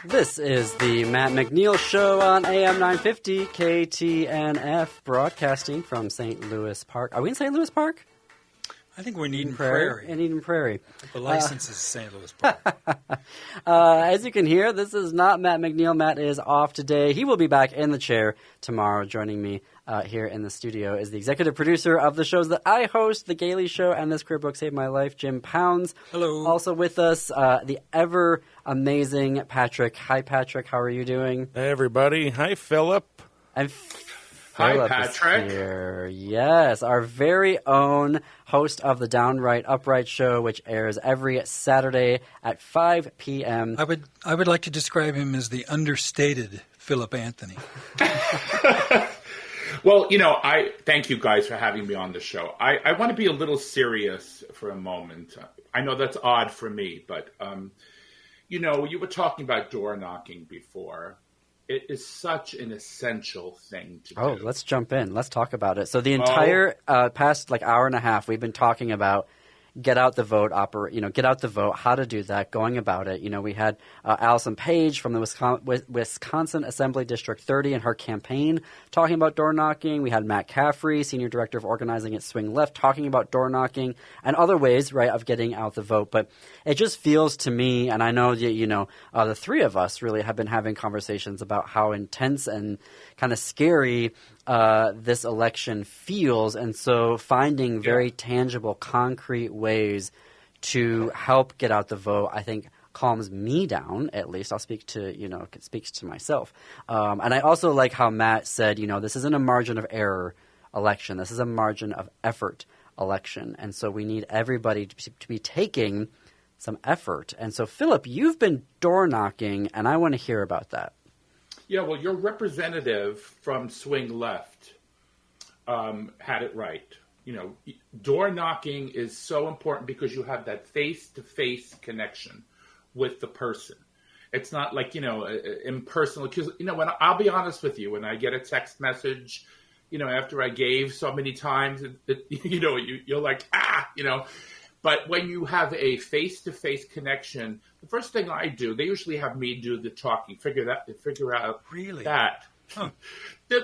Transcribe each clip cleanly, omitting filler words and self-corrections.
This is the Matt McNeil Show on AM950 KTNF, broadcasting from St. Louis Park. Are we in St. Louis Park? I think we're in Eden Prairie. In Eden Prairie. The license is St. Louis Park. As you can hear, this is not Matt McNeil. Matt is off today. He will be back in the chair tomorrow. Joining me here in the studio is the executive producer of the shows that I host, The Gailey Show and This Career Book Saved My Life, Jim Pounds. Hello. Also with us, the ever amazing Patrick. Hi, Patrick. How are you doing? Hey, everybody. Hi, Philip. And Hi, Philip Patrick. is here. Yes, our very own host of the Downright Upright Show, which airs every Saturday at 5 p.m. I would like to describe him as the understated Philip Anthony. Well, I thank you guys for having me on the show. I want to be a little serious for a moment. I know that's odd for me, but, you were talking about door knocking before. It is such an essential thing to do. Oh, let's jump in. Let's talk about it. So the entire past hour and a half, we've been talking about get out the vote, get out the vote, how to do that, going about it. We had Allison Page from the Wisconsin Assembly District 30 and her campaign talking about door knocking. We had Matt Caffrey, Senior Director of Organizing at Swing Left, talking about door knocking and other ways, right, of getting out the vote. But it just feels to me, and I know that, the three of us really have been having conversations about how intense and kind of scary this election feels, and so finding very tangible, concrete ways to help get out the vote, I think, calms me down. At least I'll speaks to myself. And I also like how Matt said, this isn't a margin of error election. This is a margin of effort election, and so we need everybody to be taking some effort. And so, Philip, you've been door knocking, and I want to hear about that. Yeah, well, your representative from Swing Left had it right. Door knocking is so important because you have that face-to-face connection with the person. It's not like, impersonal. Because, I'll be honest with you, when I get a text message, after I gave so many times, you're like, But when you have a face-to-face connection, the first thing I do, they usually have me do the talking, figure out Really? that. Huh.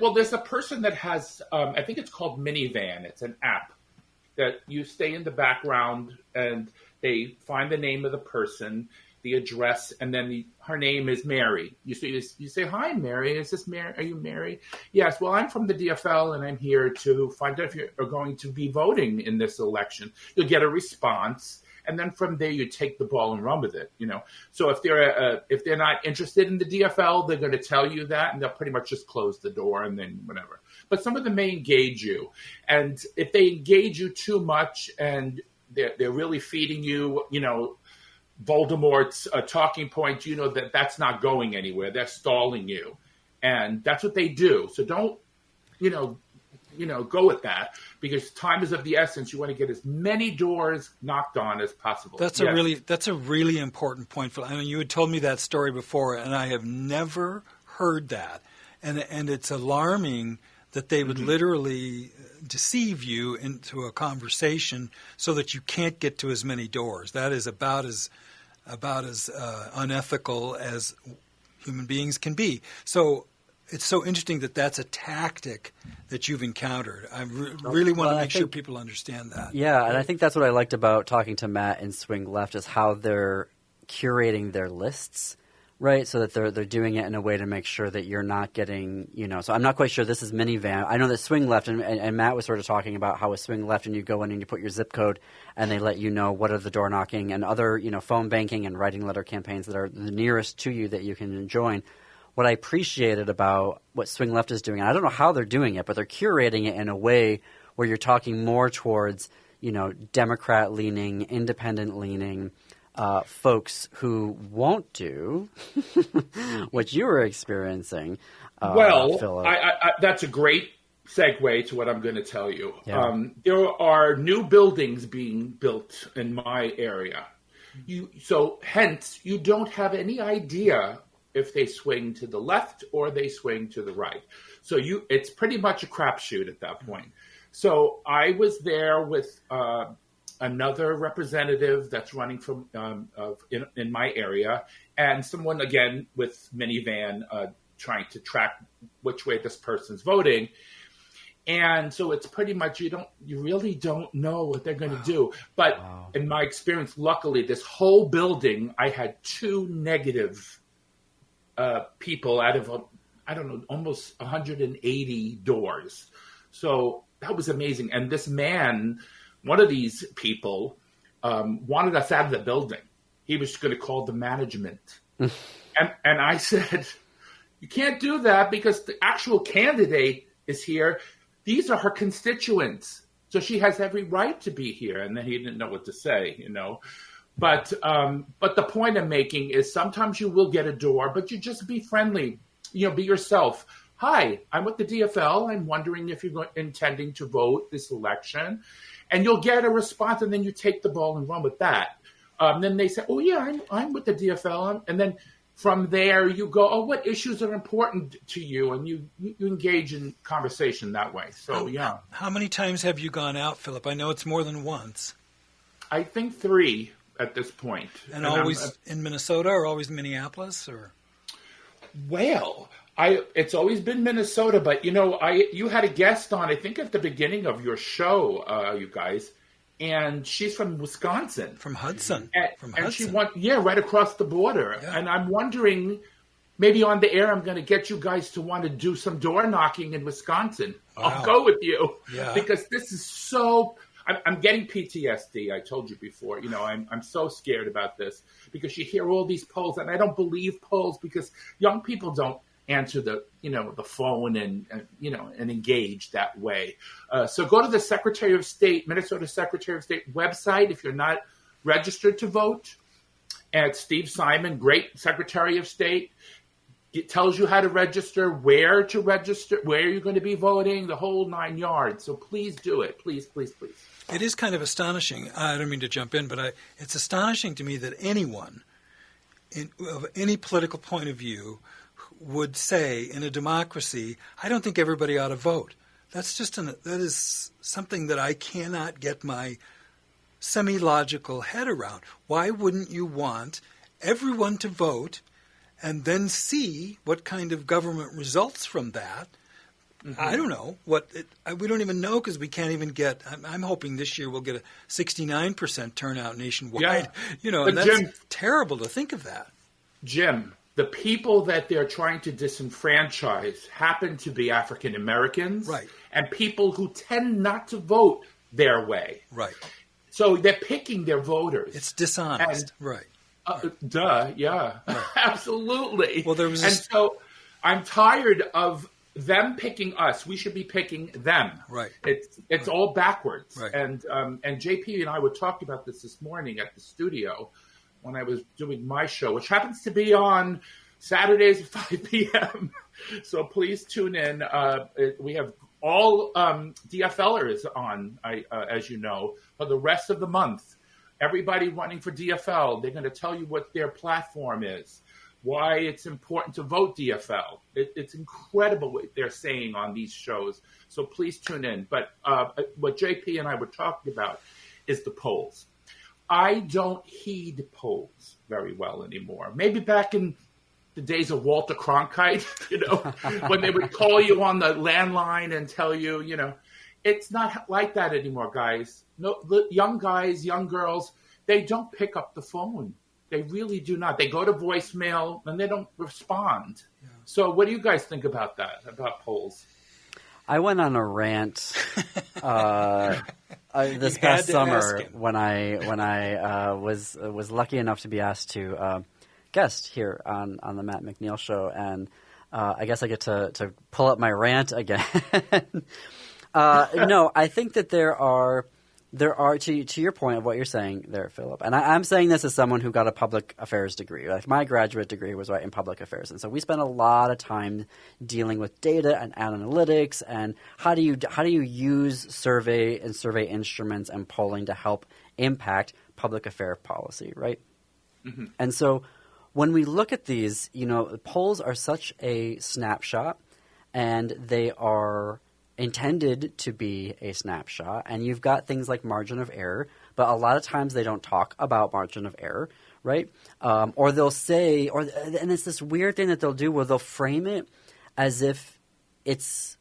Well, there's a person that has, I think it's called Minivan. It's an app that you stay in the background and they find the name of the person, the address, and then her name is Mary. You say, "Hi, Mary. Is this Mary? Are you Mary?" "Yes. Well, I'm from the DFL, and I'm here to find out if you're going to be voting in this election." You'll get a response, and then from there, you take the ball and run with it. So if they're not interested in the DFL, they're going to tell you that, and they'll pretty much just close the door and then whatever. But some of them may engage you, and if they engage you too much, and they're really feeding you, Voldemort's talking point, that's not going anywhere. They're stalling you. And that's what they do. So don't, go with that, because time is of the essence. You want to get as many doors knocked on as possible. That's a really important point, Phil. I mean, you had told me that story before, and I have never heard that. And it's alarming that they would literally deceive you into a conversation so that you can't get to as many doors. That is about as unethical as human beings can be. So it's so interesting that that's a tactic that you've encountered. I really want to make sure people understand that. Yeah, and I think that's what I liked about talking to Matt in Swing Left is how they're curating their lists, right? So that they're doing it in a way to make sure that you're not getting, so I'm not quite sure this is Minivan. I know that Swing Left, and Matt was sort of talking about how with Swing Left and you go in and you put your zip code and they let you know what are the door knocking and other, phone banking and writing letter campaigns that are the nearest to you that you can join. What I appreciated about what Swing Left is doing, and I don't know how they're doing it, but they're curating it in a way where you're talking more towards, Democrat-leaning, independent-leaning folks who won't do what you were experiencing. Well, that's a great segue to what I'm going to tell you. Yeah. There are new buildings being built in my area. Hence, you don't have any idea if they swing to the left or they swing to the right. So it's pretty much a crapshoot at that point. So I was there with another representative that's running from in my area, and someone again with minivan trying to track which way this person's voting. And so it's pretty much you really don't know what they're going to do. But in my experience, luckily, this whole building, I had 2 negative people out of almost 180 doors. So that was amazing. And this man, one of these people, wanted us out of the building. He was going to call the management. and I said, you can't do that because the actual candidate is here. These are her constituents. So she has every right to be here. And then he didn't know what to say, But the point I'm making is sometimes you will get a door, but you just be friendly. Be yourself. Hi, I'm with the DFL. I'm wondering if you're intending to vote this election. And you'll get a response, and then you take the ball and run with that. Then they say, oh, yeah, I'm with the DFL. And then from there, you go, oh, what issues are important to you? And you engage in conversation that way. So, yeah. How many times have you gone out, Philip? I know it's more than once. I think 3 at this point. And always in Minnesota or always Minneapolis? Or? Well, it's always been Minnesota, but you had a guest on, I think at the beginning of your show, you guys, and she's from Wisconsin. From Hudson. And she went, right across the border. Yeah. And I'm wondering, maybe on the air, I'm going to get you guys to want to do some door knocking in Wisconsin. Wow. I'll go with you. Yeah. Because this is so, I'm getting PTSD. I told you before, I'm so scared about this because you hear all these polls and I don't believe polls because young people don't answer the phone and engage that way. So go to the Secretary of State, Minnesota Secretary of State website if you're not registered to vote. And Steve Simon, great Secretary of State, it tells you how to register, where you're going to be voting, the whole 9 yards. So please do it. Please, please, please. It is kind of astonishing. I don't mean to jump in, but it's astonishing to me that anyone of any political point of view would say in a democracy, I don't think everybody ought to vote. That is something that I cannot get my semi-logical head around. Why wouldn't you want everyone to vote and then see what kind of government results from that? Mm-hmm. I don't know. We don't even know because we can't even get – I'm hoping this year we'll get a 69% turnout nationwide. Yeah. And that's Jim, terrible to think of that. Jim, the people that they're trying to disenfranchise happen to be African Americans, right, and people who tend not to vote their way. Right. So they're picking their voters. It's dishonest. Right. Duh, yeah. Right. Absolutely. Well, so I'm tired of them picking us. We should be picking them. Right. It's all backwards. Right. And JP and I were talking about this morning at the studio when I was doing my show, which happens to be on Saturdays at 5 p.m. So please tune in. We have all DFLers on, as you know, for the rest of the month. Everybody running for DFL, they're going to tell you what their platform is, why it's important to vote DFL. It's incredible what they're saying on these shows. So please tune in. But what JP and I were talking about is the polls. I don't heed polls very well anymore. Maybe back in the days of Walter Cronkite, when they would call you on the landline and tell you, it's not like that anymore, guys. No, the young guys, young girls, they don't pick up the phone. They really do not. They go to voicemail and they don't respond. Yeah. So what do you guys think about that, about polls? I went on a rant this past summer when I was lucky enough to be asked to guest here on the Matt McNeil Show, and I guess I get to pull up my rant again. No, I think that there are to your point of what you're saying there, Philip, and I'm saying this as someone who got a public affairs degree. Like my graduate degree was in public affairs, and so we spent a lot of time dealing with data and analytics and how do you use survey instruments and polling to help impact public affair policy, right? Mm-hmm. And so when we look at these, polls are such a snapshot, and they are intended to be a snapshot, and you've got things like margin of error. but a lot of times they don't talk about margin of error, right? Or they'll say, and it's this weird thing that they'll do where they'll frame it as if it's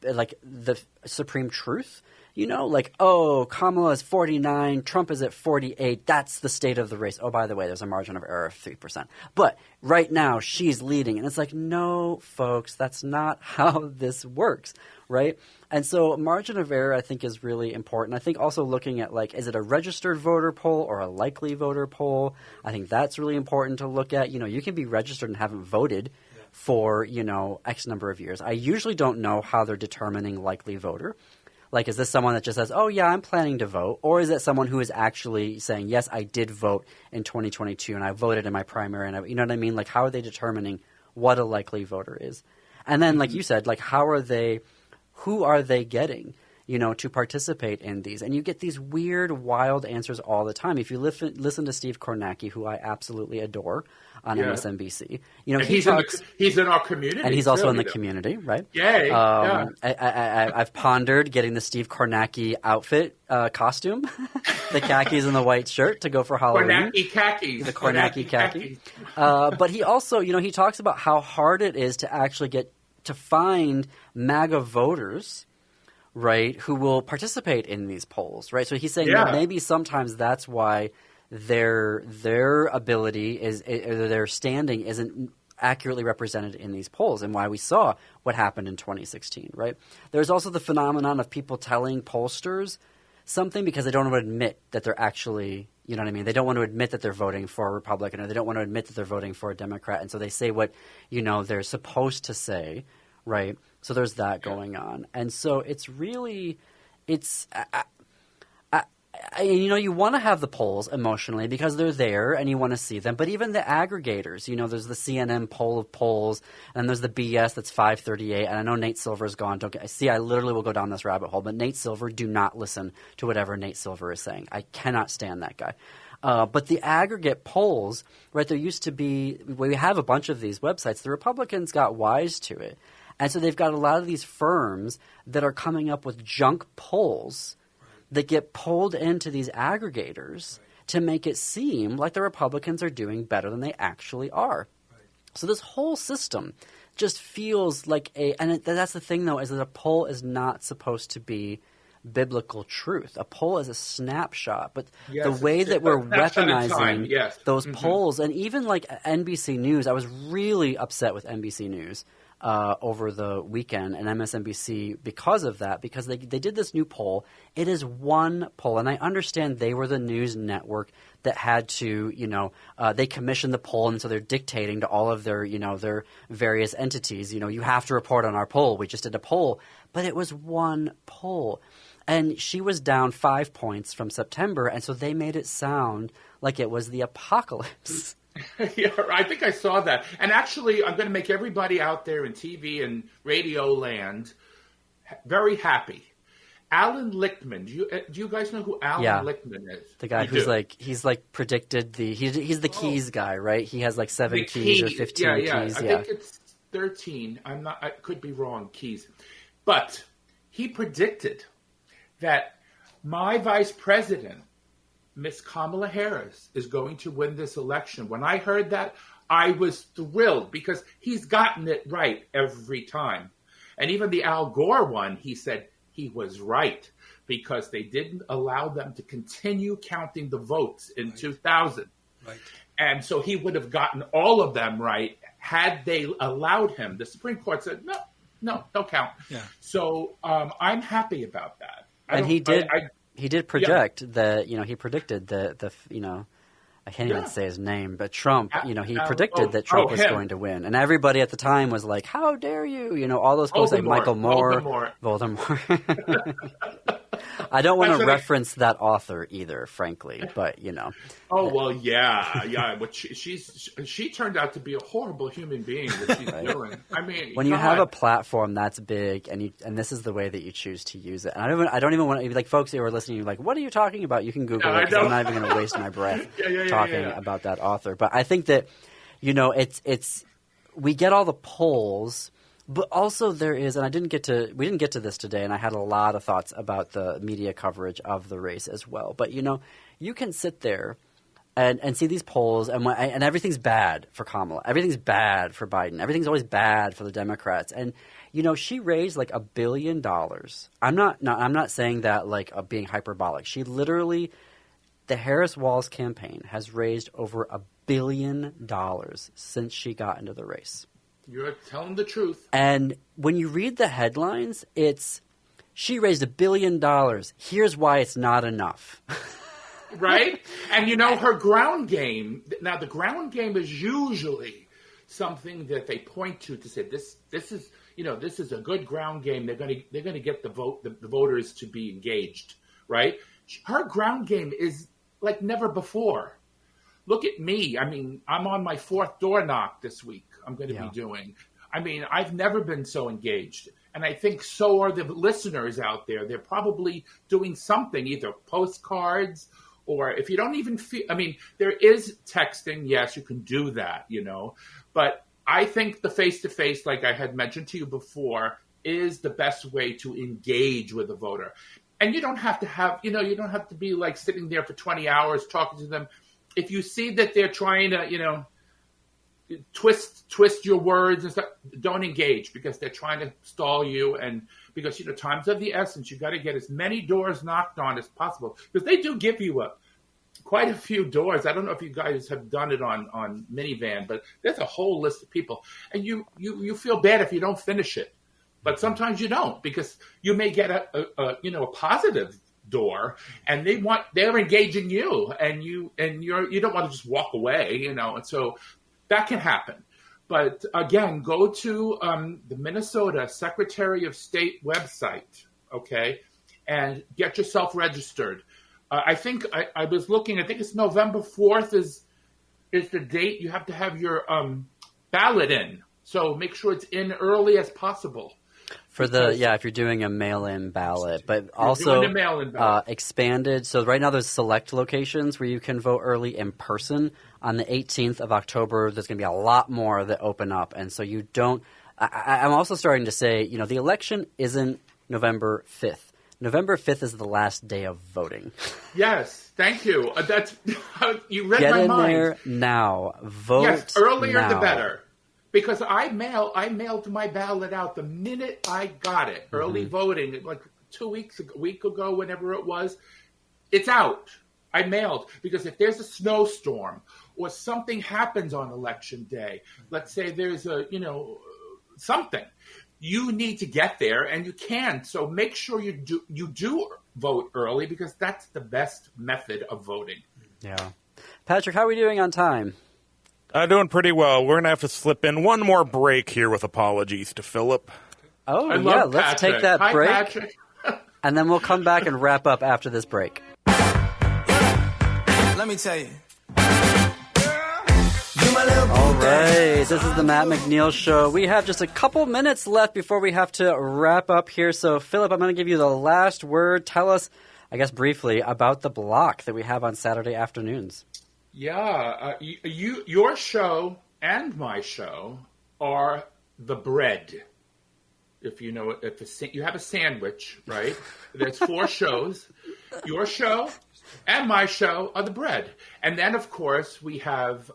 like the supreme truth. Like, oh, Kamala is 49, Trump is at 48. That's the state of the race. Oh, by the way, there's a margin of error of 3%. But right now, she's leading. And it's like, no, folks, that's not how this works, right? And so margin of error, I think, is really important. I think also looking at, like, is it a registered voter poll or a likely voter poll? I think that's really important to look at. You can be registered and haven't voted for, X number of years. I usually don't know how they're determining likely voter. Like, is this someone that just says, oh, yeah, I'm planning to vote? Or is it someone who is actually saying, yes, I did vote in 2022 and I voted in my primary? And you know what I mean? Like, how are they determining what a likely voter is? And then, like you said, like, who are they getting, to participate in these? And you get these weird, wild answers all the time. If you listen to Steve Kornacki, who I absolutely adore, on MSNBC. He's in our community. And he's also in the community, right? Yay. I've pondered getting the Steve Kornacki outfit costume, the khakis and the white shirt to go for Halloween. Kornacki khakis. The Kornacki khaki. But he also, he talks about how hard it is to actually get to find MAGA voters, right, who will participate in these polls, right? So he's saying that maybe sometimes that's why their ability their standing isn't accurately represented in these polls, and why we saw what happened in 2016, right? There's also the phenomenon of people telling pollsters something because they don't want to admit that they're actually, you know what I mean? They don't want to admit that they're voting for a Republican, or they don't want to admit that they're voting for a Democrat, and so they say what, they're supposed to say, right? So there's that going on. And so it's really – you want to have the polls emotionally because they're there and you want to see them. But even the aggregators, there's the CNN poll of polls, and there's the BS that's 538. And I know Nate Silver's gone. I literally will go down this rabbit hole. But Nate Silver, do not listen to whatever Nate Silver is saying. I cannot stand that guy. But the aggregate polls, right, there used to be – we have a bunch of these websites. The Republicans got wise to it. And so they've got a lot of these firms that are coming up with junk polls that get pulled into these aggregators to make it seem like the Republicans are doing better than they actually are. Right. So this whole system just feels like and that's the thing, though, is that a poll is not supposed to be biblical truth. A poll is a snapshot, but the way that we're weaponizing those polls, and even like NBC News, I was really upset with NBC News over the weekend and MSNBC because of that, because they did this new poll. It is one poll, and I understand they were the news network that had to, they commissioned the poll, and so they're dictating to all of their, their various entities, you have to report on our poll. We just did a poll, but it was one poll. And she was down 5 points from September, and so they made it sound like it was the apocalypse. Yeah, I think I saw that. And actually, I'm going to make everybody out there in TV and radio land very happy. Alan Lichtman. Do you guys know who Alan Lichtman is? The guy he's predicted he's the keys guy, right? He has like 7 keys or 15 keys. I think it's 13. I could be wrong, keys. But he predicted that my vice president, Miss Kamala Harris, is going to win this election. When I heard that, I was thrilled because he's gotten it right every time. And even the Al Gore one, he said he was right because they didn't allow them to continue counting the votes in 2000. Right. And so he would have gotten all of them right had they allowed him. The Supreme Court said, no, don't count. Yeah. So I'm happy about that. And he did project that, he predicted the I can't even say his name, but Trump, he predicted that Trump was going to win. And everybody at the time was like, how dare you? All those folks like Michael Moore. Voldemort. I don't want to reference that author either, frankly, but Oh well, yeah. But she turned out to be a horrible human being. What she's doing. I mean, when you have a platform that's big, and this is the way that you choose to use it, and I don't even want to like folks who are listening. You're like, what are you talking about? You can Google it because I'm not even going to waste my breath talking about that author. But I think that it's we get all the polls. But also there is, and we didn't get to this today, and I had a lot of thoughts about the media coverage of the race as well. But, you can sit there and see these polls, and everything's bad for Kamala. Everything's bad for Biden. Everything's always bad for the Democrats. And, she raised like $1 billion. I'm not saying that like being hyperbolic. She literally, the Harris-Walz campaign has raised over $1 billion since she got into the race. You're telling the truth. And when you read the headlines, she raised $1 billion. Here's why it's not enough. Right? And her ground game. Now, the ground game is usually something that they point to say this is a good ground game. They're going to get the voters to be engaged, right? Her ground game is like never before. Look at me. I mean, I'm on my 4th door knock this week. I'm going to be doing. I mean, I've never been so engaged. And I think so are the listeners out there. They're probably doing something, either postcards or if you don't even feel, I mean, there is texting. Yes, you can do that, But I think the face-to-face, like I had mentioned to you before, is the best way to engage with a voter. And you don't have to have, you don't have to be like sitting there for 20 hours talking to them. If you see that they're trying to, twist your words and stuff, don't engage because they're trying to stall you. And because, time's of the essence, you got to get as many doors knocked on as possible because they do give you quite a few doors. I don't know if you guys have done it on Minivan, but there's a whole list of people. And you feel bad if you don't finish it. But sometimes you don't because you may get a positive door and they're engaging you and you don't want to just walk away, and so that can happen. But again, go to the Minnesota Secretary of State website, okay, and get yourself registered. I think I was looking. I think it's November 4th is the date. You have to have your ballot in, so make sure it's in early as possible. If you're doing a mail-in ballot, but also expanded. So right now there's select locations where you can vote early in person. On the 18th of October, there's going to be a lot more that open up. And so you don't – I'm also starting to say, the election isn't November 5th. November 5th is the last day of voting. Yes, thank you. That's you read Get my mind. Get in there now. Vote Yes, earlier now. the better. Because I mailed my ballot out the minute I got it. Early voting, like a week ago, whenever it was, it's out. I mailed because if there's a snowstorm or something happens on election day, let's say there's something, you need to get there and you can. So make sure you do vote early because that's the best method of voting. Yeah. Patrick, how are we doing on time? Doing pretty well. We're going to have to slip in one more break here with apologies to Philip. Oh, let's take that Hi, break. Patrick. And then we'll come back and wrap up after this break. Let me tell you. All right, this is the Matt McNeil Show. We have just a couple minutes left before we have to wrap up here. So, Philip, I'm going to give you the last word. Tell us, I guess briefly, about the block that we have on Saturday afternoons. Yeah, your show and my show are the bread. If you know, you have a sandwich, right? There's 4 shows. Your show and my show are the bread, and then of course we have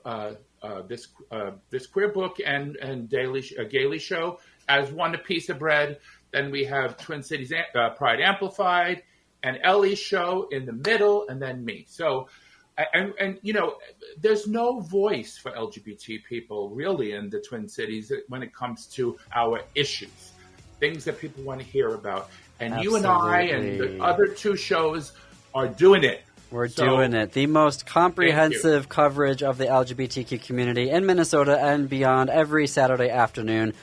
this queer book and Gailey show as one piece of bread. Then we have Twin Cities Pride Amplified and Ellie's show in the middle, and then me. So. And there's no voice for LGBT people really in the Twin Cities when it comes to our issues, things that people want to hear about. And Absolutely. You and I and the other 2 shows are doing it. We're doing it. The most comprehensive coverage of the LGBTQ community in Minnesota and beyond every Saturday afternoon.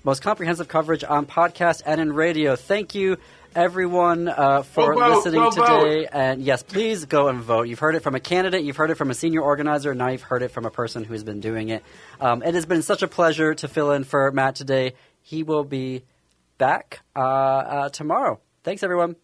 Most comprehensive coverage on podcast and in radio. Thank you, everyone, for listening today. Vote. And yes, please go and vote. You've heard it from a candidate. You've heard it from a senior organizer. Now you've heard it from a person who's been doing it. It has been such a pleasure to fill in for Matt today. He will be back tomorrow. Thanks, everyone.